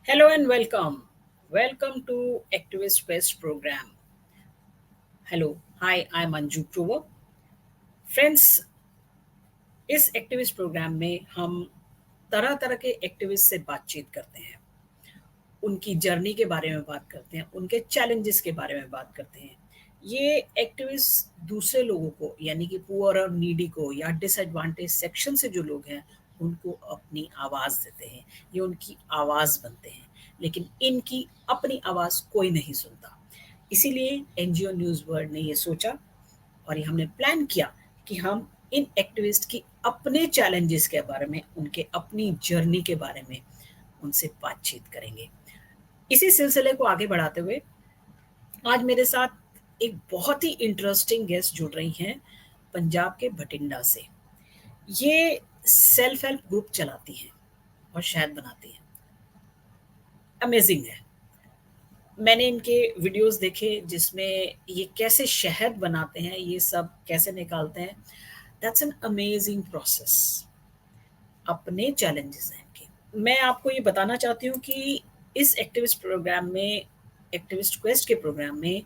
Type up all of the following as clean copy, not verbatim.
Hello and welcome. Welcome to Activist Quest program. Hello, hi, I'm Anju Prover. Friends, इस activist programme में हम तरह तरह के एक्टिविस्ट से बातचीत करते हैं, उनकी जर्नी के बारे में बात करते हैं, उनके चैलेंजेस के बारे में बात करते हैं। ये एक्टिविस्ट दूसरे लोगों को यानी कि पुअर और नीडी को या डिसएडवांटेज सेक्शन से जो लोग हैं उनको अपनी आवाज़ देते हैं, ये उनकी आवाज़ बनते हैं। लेकिन इनकी अपनी आवाज़ कोई नहीं सुनता। इसीलिए एनजीओ न्यूज़ वर्ल्ड ने ये सोचा और ये हमने प्लान किया कि हम इन एक्टिविस्ट की अपने चैलेंजेस के बारे में, उनके अपनी जर्नी के बारे में उनसे बातचीत करेंगे। इसी सिलसिले को आगे बढ़ाते हुए आज मेरे साथ एक बहुत ही इंटरेस्टिंग गेस्ट जुड़ रही हैं पंजाब के भटिंडा से। ये सेल्फ हेल्प ग्रुप चलाती हैं और शहद बनाती हैं। अमेजिंग है। मैंने इनके वीडियोस देखे जिसमें ये कैसे शहद बनाते हैं, ये सब कैसे निकालते हैं। That's an amazing process. अपने चैलेंजेस हैं इनके। मैं आपको ये बताना चाहती हूँ कि इस एक्टिविस्ट प्रोग्राम में, एक्टिविस्ट क्वेस्ट के प्रोग्राम में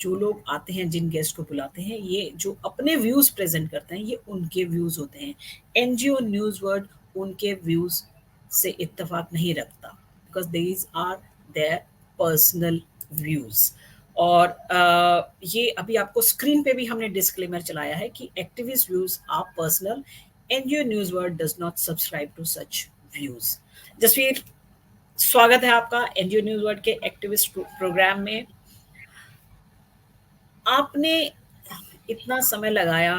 जो लोग आते हैं, जिन गेस्ट को बुलाते हैं, ये जो अपने व्यूज़ प्रेज़ेंट करते हैं, ये उनके व्यूज़ होते हैं। एनजीओ न्यूज़ वर्ल्ड उनके व्यूज़ से इत्तेफ़ाक नहीं रखता because these are their personal views. और ये अभी आपको स्क्रीन पे भी हमने डिस्क्लेमर चलाया है कि activist views are personal. NGO News World does not subscribe to such views. Jasveer, स्वागत है आपका एनजीओ न्यूज़ वर्ल्ड के एक्टिविस्ट प्रोग्राम में। आपने इतना समय लगाया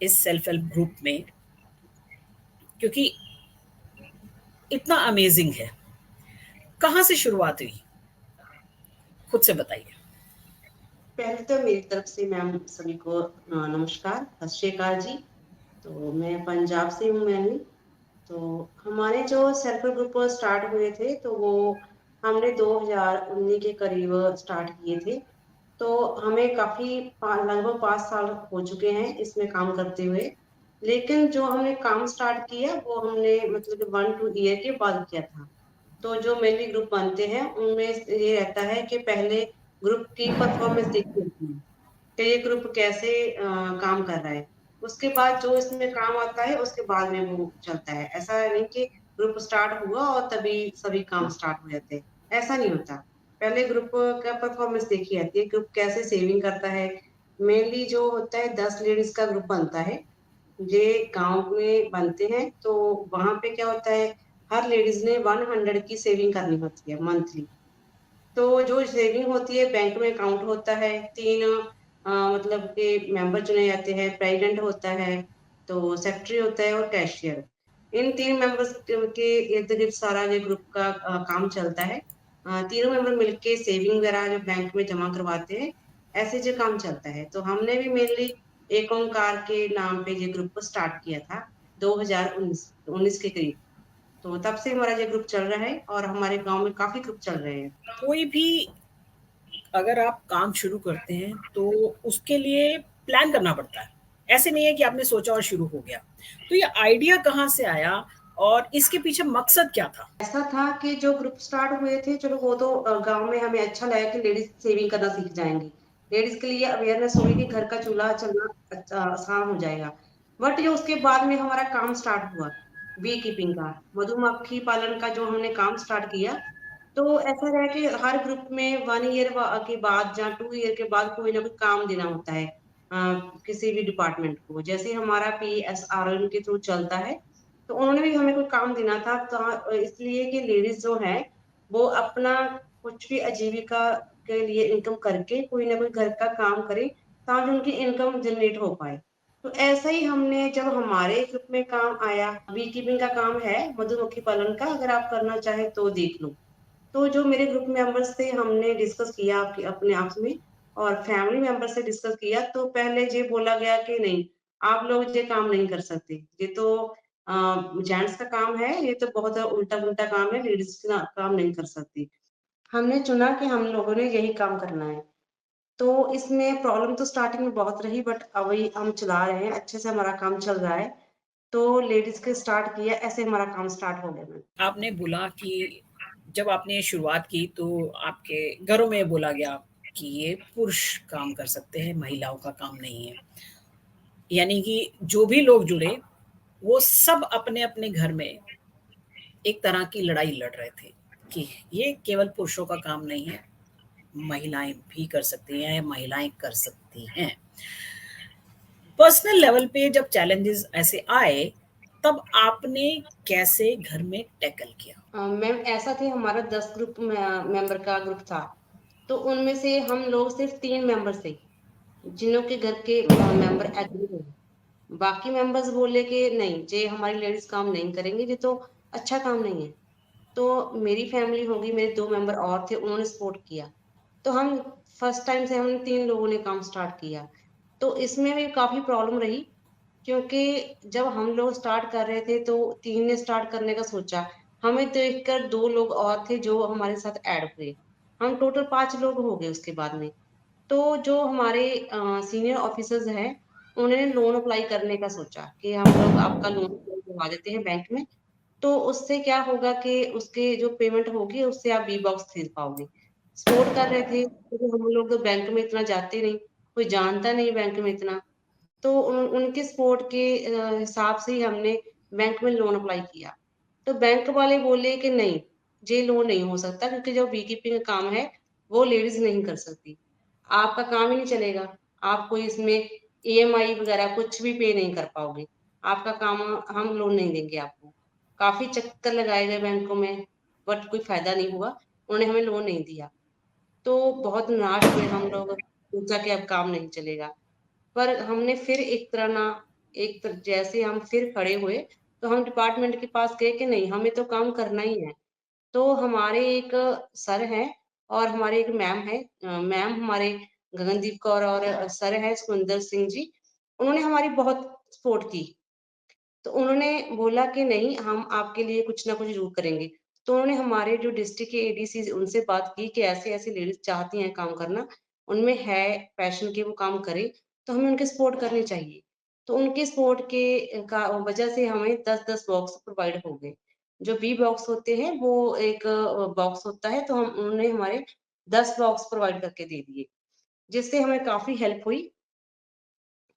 इस सेल्फ हेल्प ग्रुप में क्योंकि इतना अमेजिंग है। कहाँ से शुरुआत हुई? खुद से बताइए। पहले तो मेरी तरफ से मैम सभी को नमस्कार, सत श्री अकाल जी। तो मैं पंजाब से हूँ मैंने। तो हमारे जो सेल्फ हेल्प ग्रुप स्टार्ट हुए थे तो वो हमने 2019 के करीब स्टार्ट किए थे। तो हमें काफी लगभग 5 साल हो चुके हैं इसमें काम करते हुए। लेकिन जो हमने काम स्टार्ट किया वो हमने मतलब कि 1-2 ईयर के बाद किया था। तो जो मेनली ग्रुप बनते हैं उनमें ये रहता है कि पहले ग्रुप की परफॉर्मेंस देखी जाती है कि ये ग्रुप कैसे काम कर रहा है। उसके बाद जो इसमें काम आता है उसके बाद में वो चलता है। ऐसा नहीं कि ग्रुप स्टार्ट हुआ और तभी सभी काम स्टार्ट हो जाते हैं, ऐसा नहीं होता। पहले ग्रुप का परफॉर्मेंस देखी जाती है, ग्रुप कैसे सेविंग करता है। मेनली जो होता है 10 लेडीज का ग्रुप बनता है। ये गांव में बनते हैं तो वहां पे क्या होता है, हर लेडीज ने 100 की सेविंग करनी होती है मंथली। तो जो सेविंग होती है बैंक में अकाउंट होता है, तीन मतलब के मेंबर चुने जाते हैं, प्रेसिडेंट होता है, तो सेक्रेटरी होता है और कैशियर। इन तीन मेंबर्स के इर्द गिर्द सारा ये ग्रुप का काम चलता है। तीनों मेंबर मिलके सेविंग वगैरह जो बैंक में जमा करवाते हैं, ऐसे जो काम चलता है। तो हमने भी मेनली एक ओंकार के नाम पे ये ग्रुप को स्टार्ट किया था 2019 के करीब। तो तब से हमारा ये ग्रुप चल रहा है और हमारे गांव में काफी ग्रुप चल रहे हैं। कोई भी अगर आप काम शुरू करते हैं तो उसके लिए प्लान करना पड़ता है। ऐसे नहीं है कि आपने सोचा और शुरू हो गया। तो ये आइडिया कहाँ से आया और इसके पीछे मकसद क्या था? ऐसा था कि जो ग्रुप स्टार्ट हुए थे, चलो वो तो गांव में हमें अच्छा लगा कि लेडीज सेविंग करना सीख जाएंगी। लेडीज के लिए अवेयरनेस होगी कि घर का चूल्हा चलना आसान हो जाएगा। बट जो उसके बाद में हमारा काम स्टार्ट हुआ बी कीपिंग का, मधुमक्खी पालन का जो हमने काम स्टार्ट किया, तो ऐसा रहा कि हर ग्रुप में 1 ईयर के बाद या 2 ईयर के बाद कोई ना कोई काम देना होता है किसी भी डिपार्टमेंट को। जैसे हमारा PSRN के थ्रू चलता है, तो उन्होंने भी हमें कोई काम देना था। तो इसलिए कि लेडीज जो है वो अपना कुछ भी आजीविका के लिए इनकम करके कोई ना कोई घर का काम करे ताकि उनकी इनकम जनरेट हो पाए। तो ऐसा ही हमने जब हमारे ग्रुप में काम आया, बी कीपिंग का काम है, मधुमक्खी पालन का, अगर आप करना चाहे तो देख लो। तो जो मेरे ग्रुप मेंबर्स थे हमने डिस्कस किया अपने आपस में और फैमिली मेंबर से डिस्कस किया। तो पहले ये बोला गया कि नहीं, आप लोग ये काम नहीं कर सकते, ये तो जेंट्स का काम है, ये तो बहुत उल्टा पुल्टा काम है, लेडीज का काम नहीं कर सकती। हमने चुना कि हम लोगों ने यही काम करना है। तो इसमें प्रॉब्लम तो स्टार्टिंग में बहुत रही, बट अभी हम चला रहे हैं, अच्छे से हमारा काम चल रहा है। तो लेडीज के स्टार्ट किया, ऐसे हमारा काम स्टार्ट हो गया। आपने बोला कि जब आपने शुरुआत की तो आपके घरों में बोला गया कि ये पुरुष काम कर सकते हैं, महिलाओं का काम नहीं है। यानी कि जो भी लोग जुड़े, वो सब अपने-अपने घर में एक तरह की लड़ाई लड़ रहे थे कि ये केवल पुरुषों का काम नहीं है, महिलाएँ भी कर सकती हैं, महिलाएँ कर सकती हैं। पर्सनल लेवल पे जब चैलेंजेस ऐसे आए, तब आपने कैसे घर में टैकल किया? मैम ऐसा थे, हमारा 10 मेंबर का ग्रुप था। तो उनमें से हम लोग सिर्फ 3 मेंबर थे, जिन्हों के घर के मेंबर एग्री हुए। बाकी मेंबर्स बोले कि नहीं, जे हमारी लेडीज काम नहीं करेंगे, ये तो अच्छा काम नहीं है। तो मेरी फैमिली होगी, मेरे 2 मेंबर और थे, उन्होंने सपोर्ट किया। तो हम फर्स्ट टाइम से हम 3 लोगों ने काम स्टार्ट किया। तो इसमें भी काफ़ी प्रॉब्लम रही, क्योंकि जब हम लोग स्टार्ट कर रहे थे तो 3 ने स्टार्ट करने का सोचा। हमें देखकर 2 लोग और थे जो हमारे साथ ऐड हुए। हम टोटल 5 लोग हो गए उसके बाद में। तो जो हमारे सीनियर ऑफिसर्स हैं, उन्होंने लोन अप्लाई करने का सोचा कि हम लोग आपका लोन अप्लाई करवा देते हैं बैंक में। तो उससे क्या होगा कि उसके जो पेमेंट होगी उससे आप बी बॉक्स खरीद पाओगे। सपोर्ट कर रहे थे क्योंकि हम लोग तो बैंक में इतना जाते नहीं, कोई जानता नहीं बैंक में इतना। तो उनके सपोर्ट के हिसाब से ही हमने बैंक में लोन अप्लाई किया। तो बैंक वाले बोले कि नहीं, ये लोन नहीं हो सकता, क्योंकि जो बी कीपिंग का काम है वो लेडीज नहीं कर सकती। आपका काम ही नहीं चलेगा। आप कोई इसमें ईएमआई वगैरह कुछ भी पे नहीं कर पाओगे। आपका काम, हम लोन नहीं देंगे आपको। काफ़ी चक्कर लगाए गए बैंकों में, बट कोई फ़ायदा नहीं हुआ। उन्होंने हमें लोन नहीं दिया। तो बहुत निराश हुए हम लोग, सोचा कि अब काम नहीं चलेगा। पर हमने फिर एक तरह ना, जैसे हम फिर खड़े हुए, तो हम डिपार्टमेंट के पास गए कि नहीं, हमें तो काम करना ही है। तो हमारे एक सर हैं और हमारे एक मैम है, मैम हमारे गगनदीप कौर, और सर है सुंदर सिंह जी। उन्होंने हमारी बहुत सपोर्ट की। तो उन्होंने बोला कि नहीं, हम आपके लिए कुछ ना कुछ ज़रूर करेंगे। तो उन्होंने हमारे जो डिस्ट्रिक्ट के एडीसी उनसे बात की कि ऐसे-ऐसे लेडीज़ चाहती हैं काम करना, उनमें है पैशन कि वो काम करें, तो हमें उनकी सपोर्ट करनी चाहिए। तो उनकी सपोर्ट के का वजह से हमें 10-10 बॉक्स प्रोवाइड हो गए। जो बी बॉक्स होते हैं वो एक बॉक्स होता है, तो हम उन्होंने हमारे 10 बॉक्स प्रोवाइड करके दे दिए, जिससे हमें काफ़ी हेल्प हुई।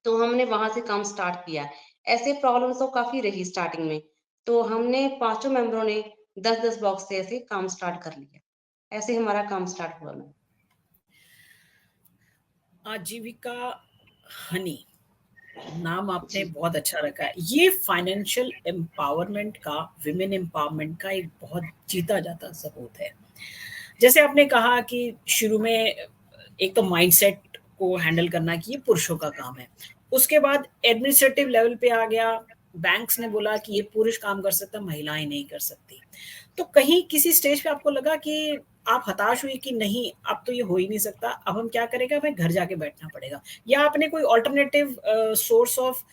तो हमने वहाँ से काम स्टार्ट किया। ऐसे प्रॉब्लम्स तो काफ़ी रही स्टार्टिंग में। तो हमने पाँचों मेंबरों ने 10-10 बॉक्स से ऐसे काम स्टार्ट कर लिया। ऐसे हमारा काम स्टार्ट हुआ मैम। आजीविका हनी नाम आपने जी। बहुत अच्छा रखा है। ये फाइनेंशियल एम्पावरमेंट का, विमेन एम्पावरमेंट का एक बहुत जीता जाता सबूत है। जैसे आपने कहा कि शुरू में एक तो माइंडसेट को हैंडल करना कि ये पुरुषों का काम है। उसके बाद एडमिनिस्ट्रेटिव लेवल पे आ गया, बैंक्स ने बोला कि ये पुरुष काम कर सकता है, महिलाएँ नहीं कर सकती। तो कहीं किसी स्टेज पे आपको लगा कि आप हताश हुई कि नहीं, अब तो ये हो ही नहीं सकता, अब हम क्या करेंगे, हमें घर जाके बैठना पड़ेगा? या आपने कोई अल्टरनेटिव सोर्स ऑफ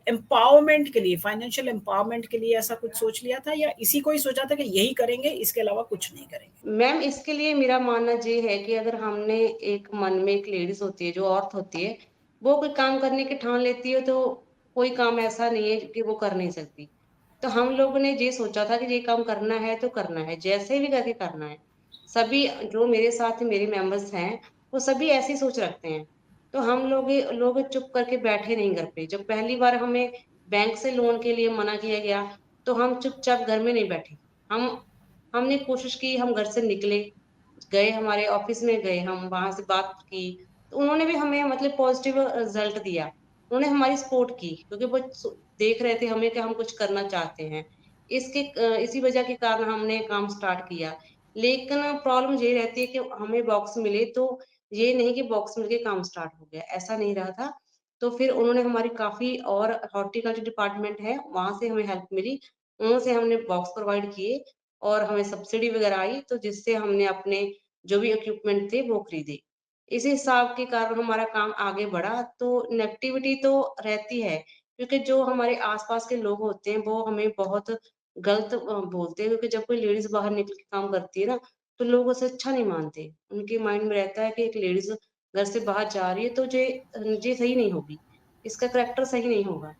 एम्पावरमेंट के लिए, फाइनेंशियल एम्पावरमेंट के लिए ऐसा कुछ सोच लिया था, या इसी को ही सोचा था कि यही करेंगे, इसके अलावा कुछ नहीं करेंगे? मैम इसके लिए मेरा मानना ये है कि अगर हमने एक मन में, एक लेडीज़ होती है, जो औरत होती है, वो कोई काम करने की ठान लेती है, तो कोई काम ऐसा नहीं है कि वो कर नहीं सकती। तो हम लोगों ने ये सोचा था कि ये काम करना है तो करना है, जैसे भी करके करना है। सभी जो मेरे साथ मेरे मेंबर्स हैं, वो सभी ऐसी सोच रखते हैं। तो हम लोग चुप करके बैठे नहीं घर पे। जब पहली बार हमें बैंक से लोन के लिए मना किया गया, तो हम चुपचाप घर में नहीं बैठे। हम हमने कोशिश की, हम घर से निकले, गए हमारे ऑफिस में गए, हम वहाँ से बात की। तो उन्होंने भी हमें मतलब पॉजिटिव रिजल्ट दिया। उन्होंने हमारी सपोर्ट की, क्योंकि वो देख रहे थे हमें कि हम कुछ करना चाहते हैं। इसी वजह के कारण हमने काम स्टार्ट किया। लेकिन प्रॉब्लम ये रहती है कि हमें बॉक्स मिले, तो ये नहीं कि बॉक्स मिलके काम स्टार्ट हो गया, ऐसा नहीं रहा था। तो फिर उन्होंने हमारी काफ़ी, और हॉर्टिकल्चर डिपार्टमेंट है, वहाँ से हमें हेल्प मिली। उनसे हमने बॉक्स प्रोवाइड किए और हमें सब्सिडी वगैरह आई, तो जिससे हमने अपने जो भी इक्विपमेंट थे वो खरीदे। इसी हिसाब के कारण हमारा काम आगे बढ़ा। तो नेगेटिविटी तो रहती है, क्योंकि जो हमारे आस-पास के लोग होते हैं वो हमें बहुत गलत बोलते हैं, क्योंकि जब कोई लेडीज़ बाहर निकल के काम करती है ना, तो लोग उसे अच्छा नहीं मानते। उनके माइंड में रहता है कि एक लेडीज़ घर से बाहर जा रही है तो ये सही नहीं होगी, इसका करैक्टर सही नहीं होगा।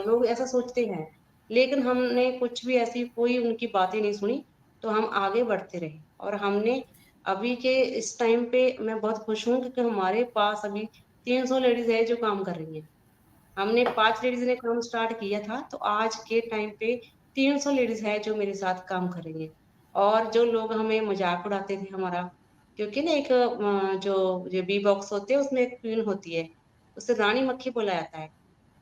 लोग ऐसा सोचते हैं। लेकिन हमने कुछ भी ऐसी कोई उनकी बातें नहीं सुनी। तो हम आगे बढ़ते रहे और हमने अभी के इस टाइम पे मैं बहुत खुश हूँ क्योंकि हमारे पास अभी 300 लेडीज है जो काम कर रही हैं। हमने 5 लेडीज ने काम स्टार्ट किया था, तो आज के टाइम पे 300 लेडीज है जो मेरे साथ काम कर रही है। और जो लोग हमें मजाक उड़ाते थे हमारा, क्योंकि ना एक जो बी बॉक्स होते हैं उसमें एक क्वीन होती है, उसे रानी मक्खी बोला जाता है।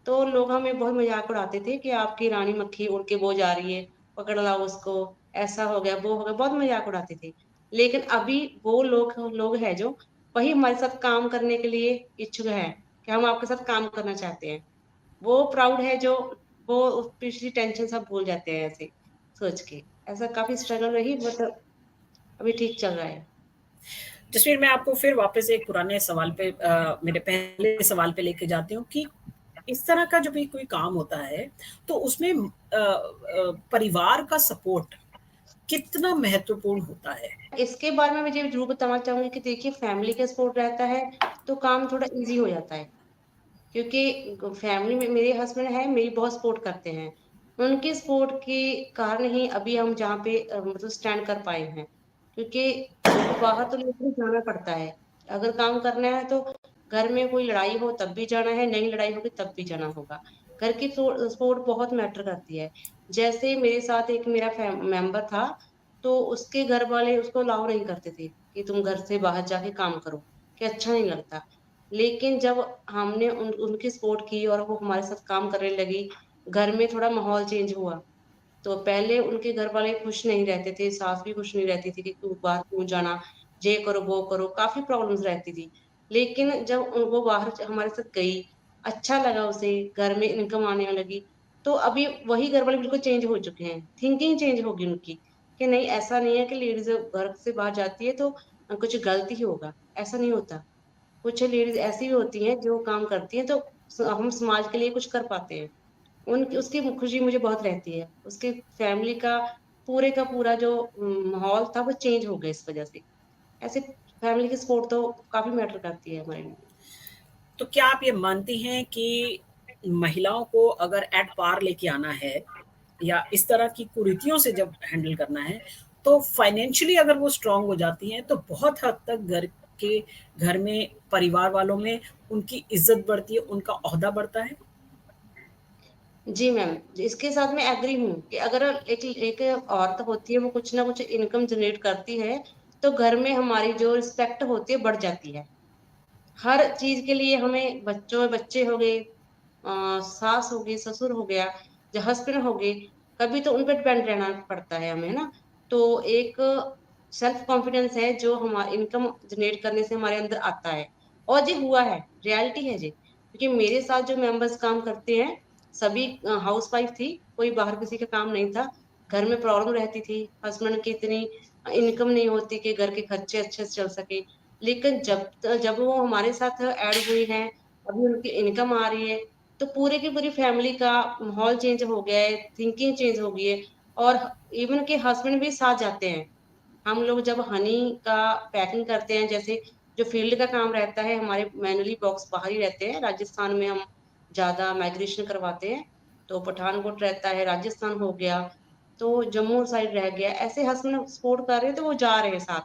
तो लोग हमें बहुत मजाक उड़ाते थे कि आपकी रानी मक्खी उड़ के वो जा रही है, पकड़ लाओ उसको, ऐसा हो गया वो हो गया, बहुत मजाक उड़ाते थे। लेकिन अभी वो लोग लोग हैं जो वही हमारे साथ काम करने के लिए इच्छुक है कि हम आपके साथ काम करना चाहते हैं। वो प्राउड है जो वो पिछली टेंशन सब भूल जाते हैं ऐसे सोच के। ऐसा काफी स्ट्रगल रही बट अभी ठीक चल रहा है। जसवीर, मैं आपको फिर वापस एक पुराने सवाल पे मेरे पहले सवाल पे लेके जाती हूँ कि इस तरह का जब भी कोई काम होता है, तो उसमें परिवार का सपोर्ट कितना महत्वपूर्ण होता है? इसके बारे में मुझे जरूर बताना चाहूंगी कि देखिए फैमिली का सपोर्ट रहता है तो काम थोड़ा इजी हो जाता है, क्योंकि फैमिली में मेरे हस्बैंड है मेरी बहुत सपोर्ट करते हैं। उनके सपोर्ट के कारण ही अभी हम जहाँ पे मतलब स्टैंड कर पाए हैं, क्योंकि देखो बाहर तो लेकर जाना पड़ता है। अगर काम करना है तो घर में कोई लड़ाई हो तब भी जाना है, नई लड़ाई होगी तब भी जाना होगा। घर की सपोर्ट बहुत मैटर करती है। जैसे मेरे साथ एक मेरा मेंबर था, तो उसके घर वाले उसको अलाउ नहीं करते थे कि तुम घर से बाहर जाके काम करो, कि अच्छा नहीं लगता। लेकिन जब हमने उनकी सपोर्ट की और वो हमारे साथ काम करने लगी, घर में थोड़ा माहौल चेंज हुआ। तो पहले उनके घर वाले खुश नहीं रहते थे, सास भी खुश नहीं रहती थी कि तू बाहर क्यों जाना, ये करो वो करो, काफी प्रॉब्लम्स रहती थी। लेकिन जब वो बाहर हमारे साथ गई, अच्छा लगा उसे, घर में इनकम आने लगी, तो अभी वही घर वाले बिल्कुल चेंज हो चुके हैं, थिंकिंग चेंज होगी उनकी कि नहीं ऐसा नहीं है कि लेडीज घर से बाहर जाती है तो कुछ गलती ही होगा, ऐसा नहीं होता। कुछ लेडीज ऐसी भी होती हैं जो काम करती हैं तो हम समाज के लिए कुछ कर पाते हैं। उनकी उसकी खुशी मुझे बहुत रहती है। उसकी फैमिली का पूरा जो माहौल था वो चेंज हो गया इस वजह से। ऐसे फैमिली की सपोर्ट तो काफी मैटर करती है हमारे लिए। तो क्या आप ये मानती हैं कि महिलाओं को अगर एट पार लेके आना है या इस तरह की कुरीतियों से जब हैंडल करना है, तो फाइनेंशियली अगर वो स्ट्रांग हो जाती हैं, तो बहुत हद तक घर में परिवार वालों में उनकी इज्जत बढ़ती है, उनका ओहदा बढ़ता है? जी मैम, इसके साथ मैं एग्री हूँ कि अगर एक एक औरत होती है वो कुछ ना कुछ इनकम जनरेट करती है, तो घर में हमारी जो रिस्पेक्ट होती है बढ़ जाती है। हर चीज के लिए हमें बच्चे हो गए, सास हो गई, ससुर हो गया, जो हस्बैंड हो गए, कभी तो उन पर डिपेंड रहना पड़ता है हमें ना। तो एक सेल्फ कॉन्फिडेंस है जो हमारे इनकम जनरेट करने से हमारे अंदर आता है। और ये हुआ है, रियलिटी है जी, क्योंकि मेरे साथ जो मेंबर्स काम करते हैं सभी हाउस वाइफ थी, कोई बाहर किसी का काम नहीं था। घर में प्रॉब्लम रहती थी, हस्बैंड की इतनी इनकम नहीं होती कि घर के खर्चे अच्छे से चल सके। लेकिन जब वो हमारे साथ ऐड हुई हैं, अभी उनकी इनकम आ रही है, तो पूरे की पूरी फैमिली का माहौल चेंज हो गया है, थिंकिंग चेंज हो गई है। और इवन के हस्बैंड भी साथ जाते हैं। हम लोग जब हनी का पैकिंग करते हैं, जैसे जो फील्ड का काम रहता है, हमारे मैनुअली बॉक्स बाहर ही रहते हैं, राजस्थान में हम ज्यादा माइग्रेशन करवाते हैं। तो पठानकोट रहता है, राजस्थान हो गया, तो जम्मू साइड रह गया, ऐसे हस्बैंड सपोर्ट कर रहे हैं तो वो जा रहे हैं साथ,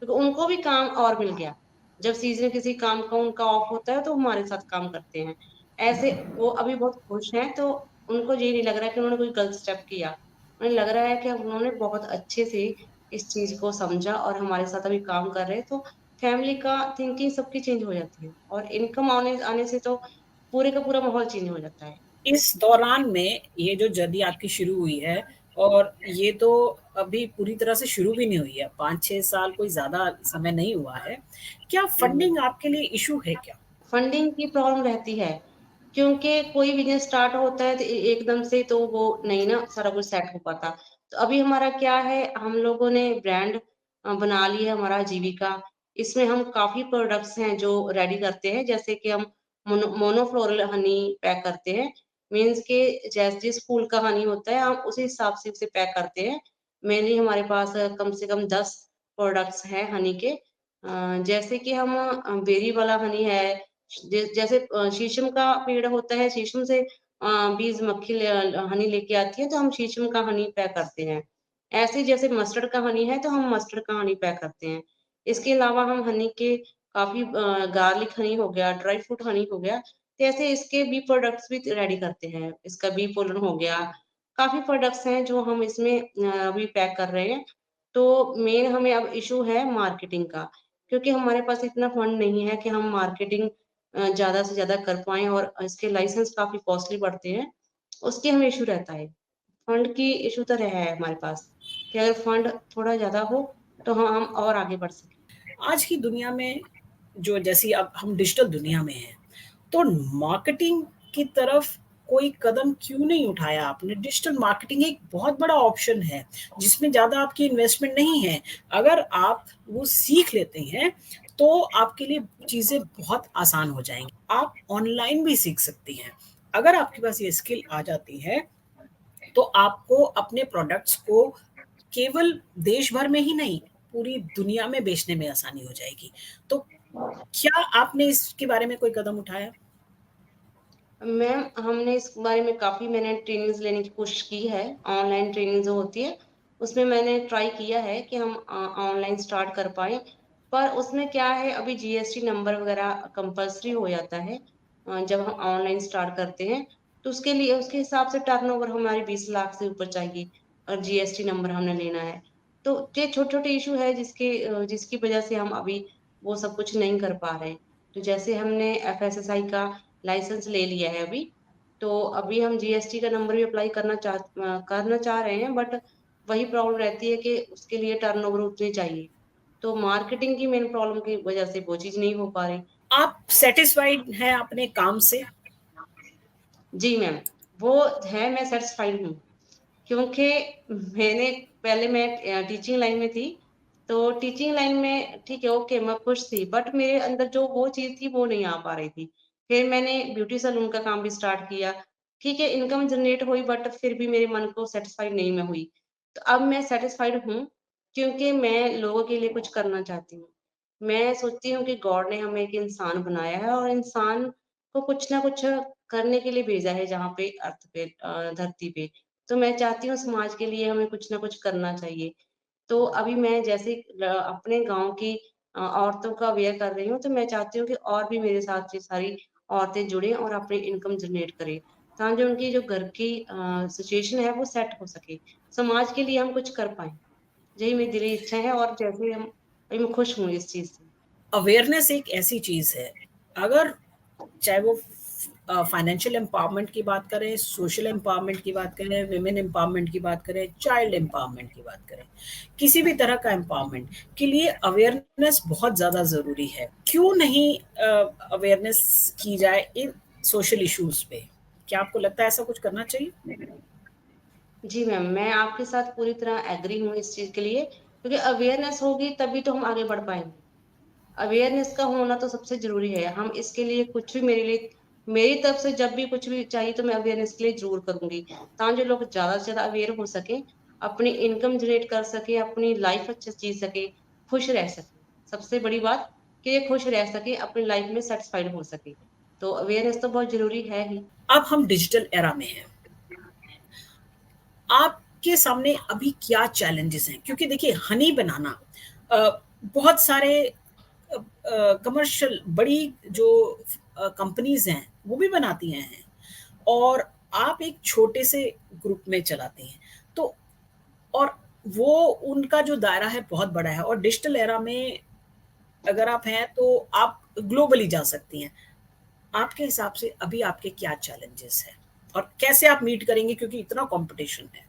क्योंकि उनको भी काम और मिल गया। जब सीजन किसी काम का उनका ऑफ होता है तो हमारे साथ काम करते हैं। ऐसे वो अभी बहुत खुश हैं, तो उनको ये नहीं लग रहा कि उन्होंने कोई गलत स्टेप किया। उन्हें लग रहा है कि उन्होंने बहुत अच्छे से इस चीज को समझा और हमारे साथ अभी काम कर रहे हैं, तो फैमिली का थिंकिंग सबकी चेंज हो जाती है और इनकम आने आने से तो पूरे का पूरा माहौल चेंज हो जाता है। इस दौरान में ये जो जर्नी आपकी शुरू हुई है, और ये तो अभी पूरी तरह से शुरू भी नहीं हुई है, 5-6 साल कोई ज़्यादा समय नहीं हुआ है। क्या फंडिंग आपके लिए इश्यू है क्या? फंडिंग की प्रॉब्लम रहती है, क्योंकि कोई बिजनेस स्टार्ट होता है तो एकदम से तो वो नहीं ना सारा कुछ सेट हो पाता। तो अभी हमारा क्या है, हम लोगों ने ब्रांड बना लिया है, हमारा जीविका। इसमें हम काफी प्रोडक्ट्स हैं जो रेडी करते हैं, जैसे कि हम मोनोफ्लोरल हनी पैक करते हैं। मीन्स के जैसे जिस फूल का हनी होता है हम उसी हिसाब से उसे पैक करते हैं। मेनली हमारे पास कम से कम 10 प्रोडक्ट्स हैं हनी के। जैसे कि हम बेरी वाला हनी है, जैसे शीशम का पेड़ होता है, शीशम से बीज मक्खी हनी लेके आती है, तो हम शीशम का हनी पैक करते हैं। ऐसे जैसे मस्टर्ड का हनी है तो हम मस्टर्ड का हनी पैक करते हैं। इसके अलावा हम हनी के काफ़ी गार्लिक हनी हो गया, ड्राई फ्रूट हनी हो गया, तो ऐसे इसके बी प्रोडक्ट्स भी रेडी करते हैं। इसका बी पोलन हो गया, काफ़ी प्रोडक्ट्स हैं जो हम इसमें अभी पैक कर रहे हैं। तो मेन हमें अब इश्यू है मार्केटिंग का, क्योंकि हमारे पास इतना फंड नहीं है कि हम मार्केटिंग ज़्यादा से ज़्यादा कर पाएँ और इसके लाइसेंस काफ़ी कॉस्टली पड़ते हैं, उसकी हमें इश्यू रहता है। फंड की इश्यू तो रहा है हमारे पास कि अगर फंड थोड़ा ज़्यादा हो, तो हम और आगे बढ़ सकें। आज की दुनिया में जो जैसी अब हम डिजिटल दुनिया में हैं, तो मार्केटिंग की तरफ कोई कदम क्यों नहीं उठाया आपने? डिजिटल मार्केटिंग एक बहुत बड़ा ऑप्शन है, जिसमें ज़्यादा आपकी इन्वेस्टमेंट नहीं है। अगर आप वो सीख लेते हैं, तो आपके लिए चीज़ें बहुत आसान हो जाएँगी। आप ऑनलाइन भी सीख सकती हैं। अगर आपके पास ये स्किल आ जाती है, तो आपको अपने प्रोडक्ट्स को केवल देश भर में ही नहीं, पूरी दुनिया में बेचने में आसानी हो जाएगी। तो क्या आपने इसके बारे में कोई कदम उठाया? मैम, हमने इस बारे में काफ़ी मैंने ट्रेनिंग्स लेने की कोशिश की है। ऑनलाइन ट्रेनिंग जो होती है, उसमें मैंने ट्राई किया है कि हम ऑनलाइन स्टार्ट कर पाएँ। पर उसमें क्या है, अभी जीएसटी नंबर वग़ैरह कंपल्सरी हो जाता है जब हम ऑनलाइन स्टार्ट करते हैं, तो उसके लिए उसके हिसाब से टर्नओवर हमारी 20 लाख से ऊपर चाहिए और जीएसटी नंबर हमने लेना है। तो ये छोटे-छोटे इश्यू है जिसकी वज़ह से हम अभी वो सब कुछ नहीं कर पा रहे हैं। तो जैसे हमने एफएसएसआई का लाइसेंस ले लिया है अभी, तो अभी हम जीएसटी का नंबर भी अप्लाई करना चाह रहे हैं, बट वही प्रॉब्लम रहती है कि उसके लिए टर्नओवर उतनी चाहिए। तो मार्केटिंग की मेन प्रॉब्लम की वजह से वो चीज़ नहीं हो पा रही। आप सैटिस्फाइड हैं अपने काम से? जी मैम, वो है, मैं सैटिस्फाइड हूँ। क्योंकि मैंने पहले मैं टीचिंग लाइन में थी, तो टीचिंग लाइन में ठीक है, ओके, मैं खुश थी, बट मेरे अंदर जो वो चीज़ थी वो नहीं आ पा रही थी। फिर मैंने ब्यूटी सैलून का काम भी स्टार्ट किया। ठीक है, इनकम जनरेट हुई, बट फिर भी मेरे मन को सैटिस्फाइड नहीं मैं हुई। तो अब मैं सैटिस्फाइड हूँ, क्योंकि मैं लोगों के लिए कुछ करना चाहती हूँ। मैं सोचती हूँ कि गॉड ने हमें एक इंसान बनाया है और इंसान को कुछ ना कुछ करने के लिए भेजा है, जहाँ पे अर्थ पे धरती पे। तो मैं चाहती हूँ समाज के लिए हमें कुछ ना कुछ करना चाहिए। तो अभी मैं जैसे अपने गाँव की औरतों का अवेयर कर रही हूँ, तो मैं चाहती हूँ कि और भी मेरे साथ ये सारी औरतें जुड़ें और अपनी इनकम जनरेट करें, ताकि उनकी जो घर की सिचुएशन है वो सेट हो सके। समाज के लिए हम कुछ कर पाएँ। यही मेरी दिली इच्छा है और जैसे हम अभी मैं खुश हूँ इस चीज़ से। अवेयरनेस एक ऐसी चीज़ है, अगर चाहे वो फाइनेंशियल एम्पावरमेंट की बात करें, सोशल एम्पावरमेंट की बात करें, विमेन एम्पावरमेंट की बात करें, चाइल्ड एम्पावरमेंट की बात करें, किसी भी तरह का एम्पावरमेंट के लिए अवेयरनेस बहुत ज़्यादा ज़रूरी है। क्यों नहीं अवेयरनेस की जाए इन सोशल इश्यूज़ पे? क्या आपको लगता है ऐसा कुछ करना चाहिए? जी मैम, मैं आपके साथ पूरी तरह एग्री हूँ इस चीज़ के लिए, क्योंकि अवेयरनेस होगी तभी तो हम आगे बढ़ पाएँगे। अवेयरनेस का होना तो सबसे ज़रूरी है। हम इसके लिए कुछ भी मेरी तरफ से जब भी कुछ भी चाहिए तो मैं अवेयरनेस के लिए ज़रूर करूँगी। ताकि लोग ज़्यादा से ज़्यादा अवेयर हो सकें, अपनी इनकम जनरेट कर सकें, अपनी लाइफ़ अच्छे से जी सकें, खुश रह सकें। सबसे बड़ी बात कि ये खुश रह सकें, अपनी लाइफ़ में सैटिस्फाइड हो सकें। तो अवेयरनेस तो बहुत ज़रूरी है ही। अब हम डिजिटल एरा में हैं। आपके सामने अभी क्या चैलेंजेस हैं? क्योंकि देखिए हनी बनाना बहुत सारे कमर्शियल बड़ी जो कंपनीज़ हैं, वो भी बनाती हैं और आप एक छोटे से ग्रुप में चलाती हैं। तो और वो उनका जो दायरा है बहुत बड़ा है और डिजिटल एरा में अगर आप हैं तो आप ग्लोबली जा सकती हैं। आपके हिसाब से अभी आपके क्या चैलेंजेस हैं? और कैसे आप मीट करेंगे क्योंकि इतना कॉम्पिटिशन है?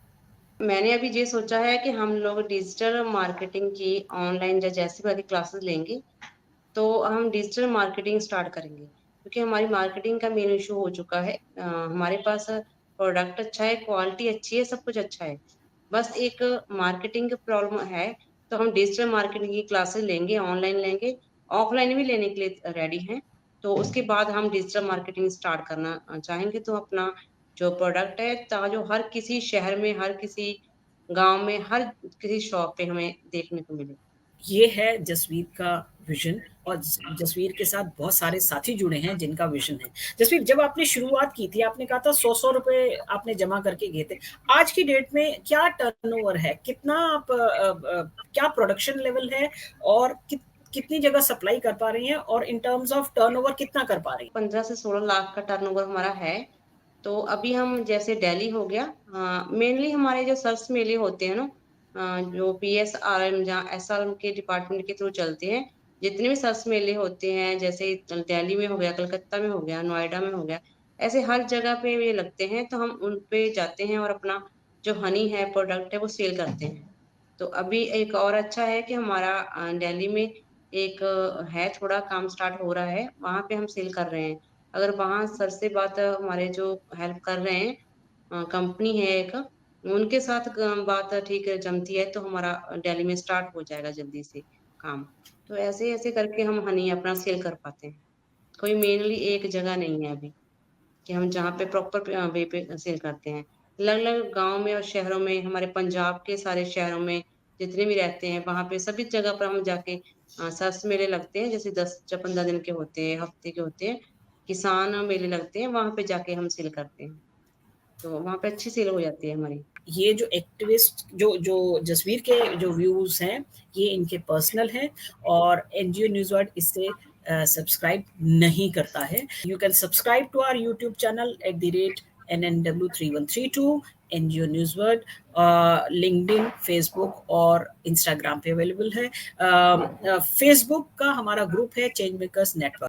मैंने अभी ये सोचा है कि हम लोग डिजिटल मार्केटिंग की ऑनलाइन या जैसी वाली क्लासेस लेंगे, तो हम डिजिटल मार्केटिंग स्टार्ट करेंगे, क्योंकि हमारी मार्केटिंग का मेन इशू हो चुका है। हमारे पास प्रोडक्ट अच्छा है, क्वालिटी अच्छी है, सब कुछ अच्छा है, बस एक मार्केटिंग की प्रॉब्लम है। तो हम डिजिटल मार्केटिंग की क्लासेस लेंगे, ऑनलाइन लेंगे, ऑफलाइन भी लेने के लिए रेडी हैं। तो उसके बाद हम डिजिटल मार्केटिंग स्टार्ट करना चाहेंगे, तो अपना जो प्रोडक्ट है जो हर किसी शहर में, हर किसी गांव में, हर किसी शॉप पे हमें देखने को मिले। ये है जसवीर का विजन, और जसवीर के साथ बहुत सारे साथी जुड़े हैं जिनका विजन है। जसवीर, जब आपने शुरुआत की थी, आपने कहा था 100-100 रुपए आपने जमा करके गए थे। आज की डेट में क्या टर्नओवर है? कितना आप क्या प्रोडक्शन लेवल है, और कितनी जगह सप्लाई कर पा रही हैं, और इन टर्म्स ऑफ टर्नओवर कितना कर पा रही हैं? 15 से 16 लाख का टर्नओवर हमारा है। तो अभी हम जैसे दिल्ली हो गया, मेनली हमारे जो सर्स मेले होते हैं ना, जो PSRM या SRM के डिपार्टमेंट के थ्रू चलते हैं, जितने भी सर्स मेले होते हैं, जैसे दिल्ली में हो गया, कलकत्ता में हो गया, नोएडा में हो गया, ऐसे हर जगह पे ये लगते हैं, तो हम उन पे जाते हैं और अपना जो हनी है, प्रोडक्ट है, वो सेल करते हैं। तो अभी एक और अच्छा है कि हमारा दिल्ली में एक है, थोड़ा काम स्टार्ट हो रहा है, वहां पे हम सेल कर रहे हैं। अगर वहां सर से बात हमारे जो हेल्प कर रहे हैं, कंपनी है एक, उनके साथ बात ठीक जमती है, तो हमारा दिल्ली में स्टार्ट हो जाएगा जल्दी से काम। तो ऐसे ऐसे करके हम हनी अपना सेल कर पाते हैं। कोई मेनली एक जगह नहीं है अभी कि हम जहाँ पे प्रॉपर वे पे सेल करते हैं। अलग अलग गाँव में और शहरों में, हमारे पंजाब के सारे शहरों में जितने भी रहते हैं, वहां पे सभी जगह पर हम जाके सरस मेले लगते हैं, जैसे 10 या 15 दिन के होते हैं, हफ्ते के होते हैं, किसान मेले लगते हैं, वहां पे जाके हम सेल करते हैं। तो वहां पे अच्छी सेल हो जाती है हमारी। ये जो एक्टिविस्ट जो जो जसवीर के जो व्यूज हैं, ये इनके पर्सनल हैं, और एनजीओ न्यूज वर्ड इससे सब्सक्राइब नहीं करता है। You can subscribe to our YouTube channel @NNW3132, NGO News World. LinkedIn, Facebook और इंस्टाग्राम पे अवेलेबल है। फेसबुक का हमारा ग्रुप है चेंज मेकर्स नेटवर्क।